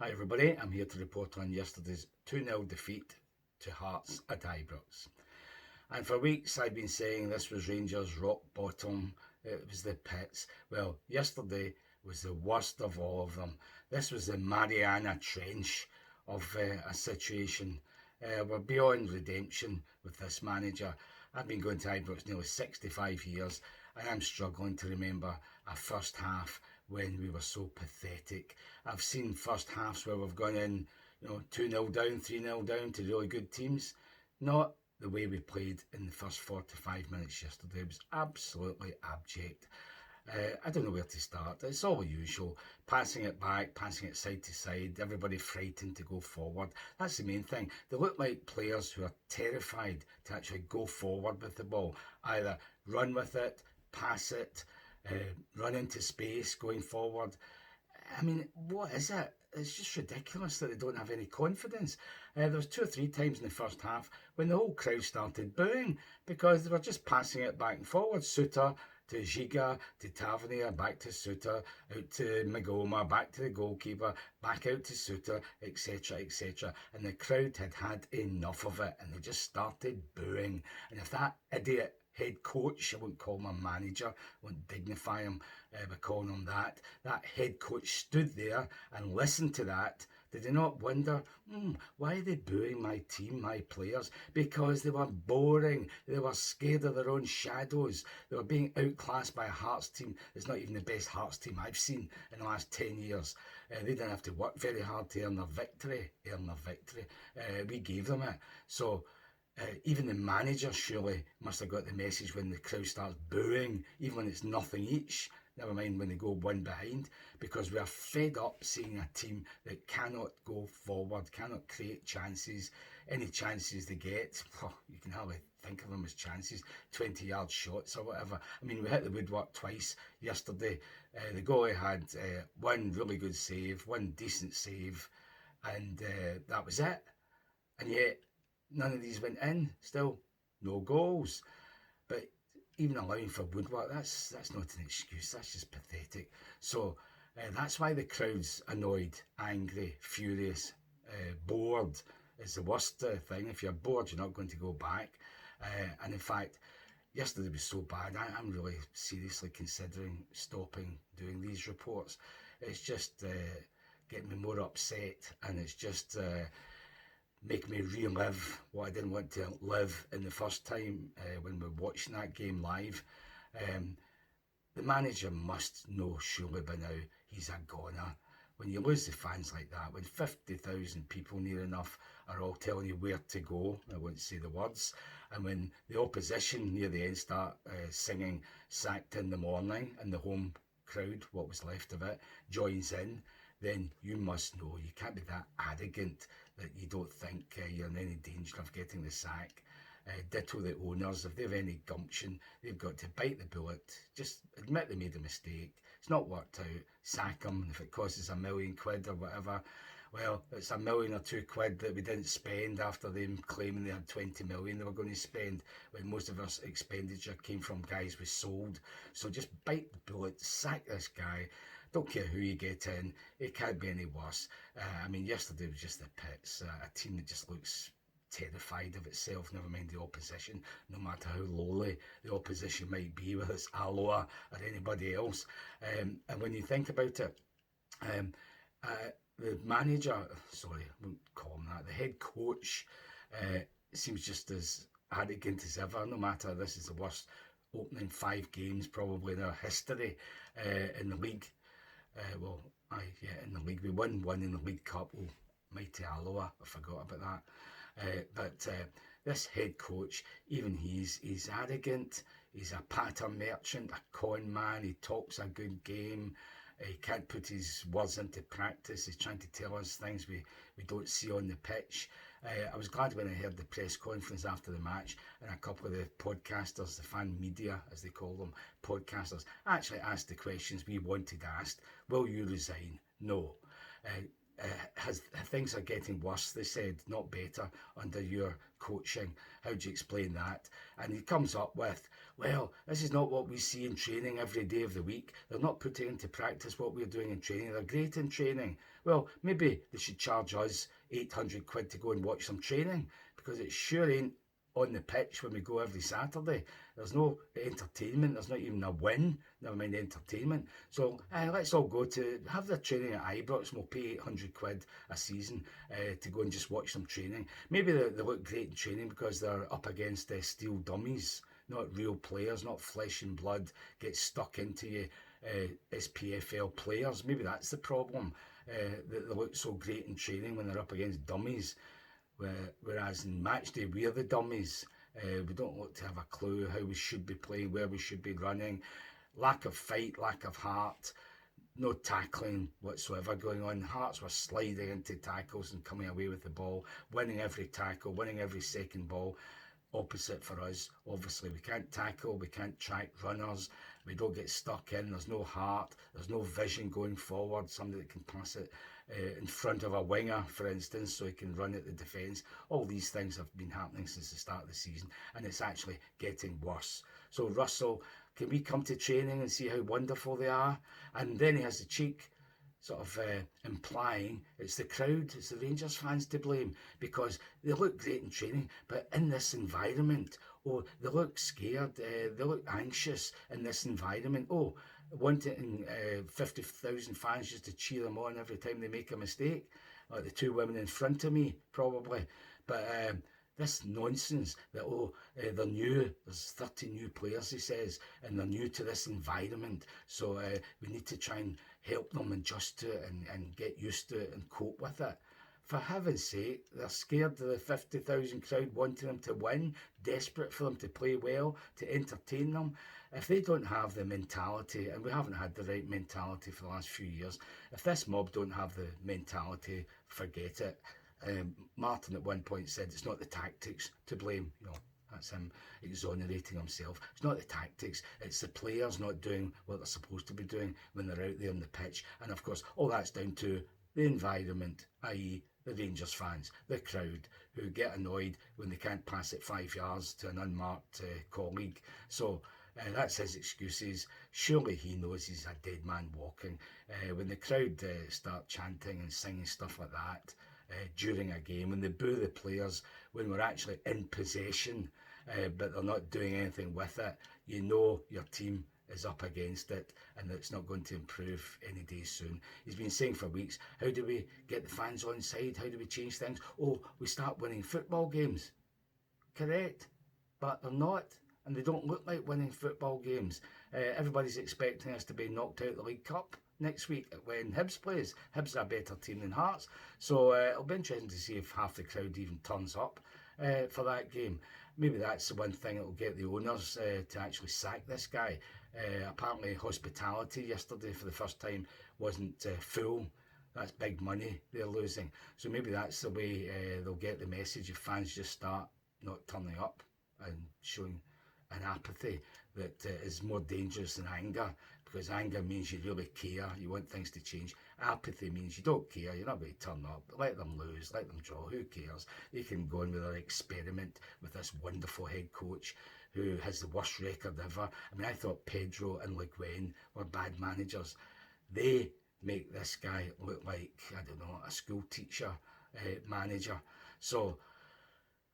Hi everybody, I'm here to report on yesterday's 2-0 defeat to Hearts at Ibrox. And for weeks I've been saying this was Rangers' rock bottom, it was the pits. Well, yesterday was the worst of all of them. This was the Mariana Trench of a situation. We're beyond redemption with this manager. I've been going to Ibrox nearly 65 years and I'm struggling to remember a first half when we were so pathetic. I've seen first halves where we've gone in, 2-0 down, 3-0 down to really good teams. Not the way we played in the first 45 minutes yesterday. It was absolutely abject. I don't know where to start. It's all the usual. Passing it back, passing it side to side, everybody frightened to go forward. That's the main thing. They look like players who are terrified to actually go forward with the ball. Either run with it, pass it, run into space going forward. I mean, what is it? It's just ridiculous that they don't have any confidence. There was 2 or 3 times in the first half when the whole crowd started booing because they were just passing it back and forward. Suter to Giga, to Tavernier, back to Suter, out to Magoma, back to the goalkeeper, back out to Suter, etc., etc. And the crowd had had enough of it and they just started booing. And if that idiot head coach, I won't call him a manager, I won't dignify him by calling him that head coach stood there and listened to that, did they not wonder, why are they booing my team, my players? Because they were boring, they were scared of their own shadows, they were being outclassed by a Hearts team that's not even the best Hearts team I've seen in the last 10 years. They didn't have to work very hard to earn their victory. We gave them it. So even the manager surely must have got the message when the crowd starts booing, even when it's nothing each, never mind when they go one behind, because we are fed up seeing a team that cannot go forward, cannot create chances. Any chances they get, you can hardly think of them as chances, 20-yard shots or whatever. I mean, we hit the woodwork twice yesterday. The goalie had one really good save, one decent save, and that was it. And yet, none of these went in. Still, no goals. But even allowing for woodwork, that's not an excuse. That's just pathetic. So that's why the crowd's annoyed, angry, furious, bored. Is the worst thing. If you're bored, you're not going to go back. And in fact, yesterday was so bad. I'm really seriously considering stopping doing these reports. It's just getting me more upset, and it's just make me relive what I didn't want to live in the first time when we were watching that game live. The manager must know surely by now he's a goner. When you lose the fans like that, when 50,000 people near enough are all telling you where to go, I won't say the words, and when the opposition near the end start singing "Sacked in the Morning" and the home crowd, what was left of it, joins in, then you must know you can't be that arrogant that you don't think you're in any danger of getting the sack. Ditto the owners, if they have any gumption, they've got to bite the bullet, just admit they made a mistake, it's not worked out, sack them. If it costs us £1,000,000 or whatever, well, it's £1,000 or £2 that we didn't spend after them claiming they had 20 million they were going to spend, when most of our expenditure came from guys we sold. So just bite the bullet, sack this guy. Don't care who you get in, it can't be any worse. I mean, yesterday was just the pits. A team that just looks terrified of itself, never mind the opposition, no matter how lowly the opposition might be, whether it's Alloa or anybody else. And when you think about it, the manager, sorry, I won't call him that, the head coach seems just as arrogant as ever, no matter this is the worst opening 5 games probably in our history in the league. In the league. We won one in the League Cup. Oh, mighty Alloa, I forgot about that. But this head coach, even he's arrogant. He's a patter merchant, a con man. He talks a good game. He can't put his words into practice. He's trying to tell us things we don't see on the pitch. I was glad when I heard the press conference after the match, and a couple of the podcasters, the fan media as they call them, podcasters, actually asked the questions we wanted asked. Will you resign? No. things are getting worse, they said, not better under your coaching. How do you explain that? And he comes up with, well, this is not what we see in training every day of the week. They're not putting into practice what we're doing in training. They're great in training. Well, maybe they should charge us 800 quid to go and watch some training, because it sure ain't on the pitch when we go every Saturday. There's no entertainment, there's not even a win, never mind entertainment. So let's all go to have the training at Ibrox, and we'll pay 800 quid a season to go and just watch some training. Maybe they look great in training because they're up against steel dummies, not real players, not flesh and blood, get stuck into you, SPFL players. Maybe that's the problem, that they look so great in training when they're up against dummies. Whereas in match day, we're the dummies. We don't look to have a clue how we should be playing, where we should be running. Lack of fight, lack of heart, no tackling whatsoever going on. Hearts were sliding into tackles and coming away with the ball, winning every tackle, winning every second ball. Opposite for us. Obviously, we can't tackle, we can't track runners, we don't get stuck in, there's no heart, there's no vision going forward, somebody that can pass it in front of a winger, for instance, so he can run at the defence. All these things have been happening since the start of the season, and it's actually getting worse. So Russell, can we come to training and see how wonderful they are? And then he has the cheek sort of implying it's the crowd, it's the Rangers fans to blame, because they look great in training, but in this environment, they look scared, they look anxious in this environment. Wanting 50,000 fans just to cheer them on every time they make a mistake, like the two women in front of me, probably. But this nonsense that, they're new, there's 30 new players, he says, and they're new to this environment, so we need to try and help them adjust to it and get used to it and cope with it. For heaven's sake, they're scared of the 50,000 crowd wanting them to win, desperate for them to play well, to entertain them. If they don't have the mentality, and we haven't had the right mentality for the last few years, if this mob don't have the mentality, forget it. Martin at one point said it's not the tactics to blame. That's him exonerating himself. It's not the tactics, it's the players not doing what they're supposed to be doing when they're out there on the pitch. And of course, all that's down to the environment, i.e. the Rangers fans, the crowd, who get annoyed when they can't pass it 5 yards to an unmarked colleague. So that's his excuses. Surely he knows he's a dead man walking. When the crowd start chanting and singing stuff like that during a game, when they boo the players, when we're actually in possession, but they're not doing anything with it, you know your team is up against it, and it's not going to improve any day soon. He's been saying for weeks, how do we get the fans on side? How do we change things? We start winning football games. Correct, but they're not, and they don't look like winning football games. Everybody's expecting us to be knocked out of the League Cup next week when Hibs plays. Hibs are a better team than Hearts, so it'll be interesting to see if half the crowd even turns up for that game. Maybe that's the one thing that will get the owners to actually sack this guy. Apparently hospitality yesterday for the first time wasn't full. That's big money they're losing. So maybe that's the way they'll get the message if fans just start not turning up and showing an apathy that is more dangerous than anger, because anger means you really care, you want things to change. Apathy means you don't care, you're not going to turn up. Let them lose, let them draw, who cares? They can go on with their experiment with this wonderful head coach who has the worst record ever. I mean, I thought Pedro and Le Guin were bad managers. They make this guy look like, I don't know, a school teacher manager. So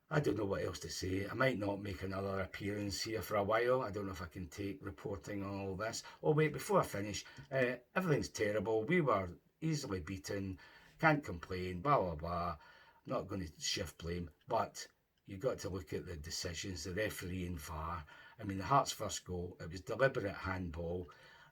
I don't know what else to say. I might not make another appearance here for a while. I don't know if I can take reporting on all this. Wait, before I finish, everything's terrible. We were easily beaten, can't complain, blah, blah, blah. I'm not going to shift blame, but you've got to look at the decisions, the referee and VAR. I mean, the Hearts' first goal, it was deliberate handball.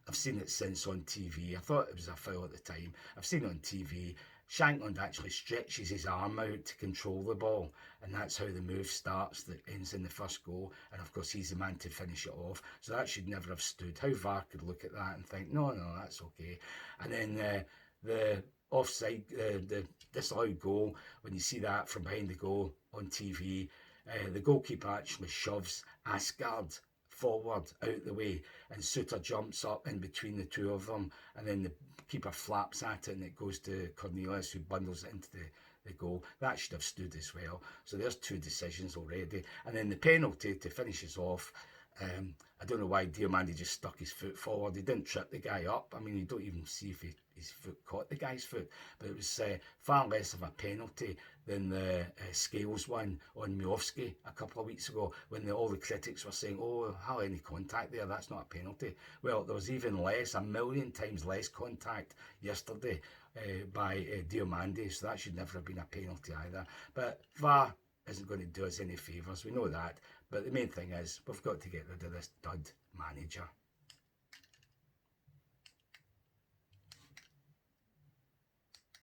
I've seen it since on TV. I thought it was a foul at the time. I've seen it on TV. Shankland actually stretches his arm out to control the ball, and that's how the move starts that ends in the first goal, and of course he's the man to finish it off, so that should never have stood. How VAR could look at that and think, no, that's okay. And then the offside, the disallowed goal, when you see that from behind the goal on TV, the goalkeeper actually shoves Asgard forward, out the way, and Suter jumps up in between the two of them, and then the keeper flaps at it, and it goes to Cornelius, who bundles it into the goal. That should have stood as well. So there's 2 decisions already. And then the penalty to finish us off. I don't know why Diomande just stuck his foot forward. He didn't trip the guy up. I mean, you don't even see if his foot caught the guy's foot. But it was far less of a penalty than the Scales one on Miovski a couple of weeks ago, when all the critics were saying, oh, hardly any contact there, that's not a penalty. Well, there was even less, 1,000,000 times less contact yesterday by Diomande, so that should never have been a penalty either. But VAR isn't going to do us any favours, we know that. But the main thing is, we've got to get rid of this DUD manager.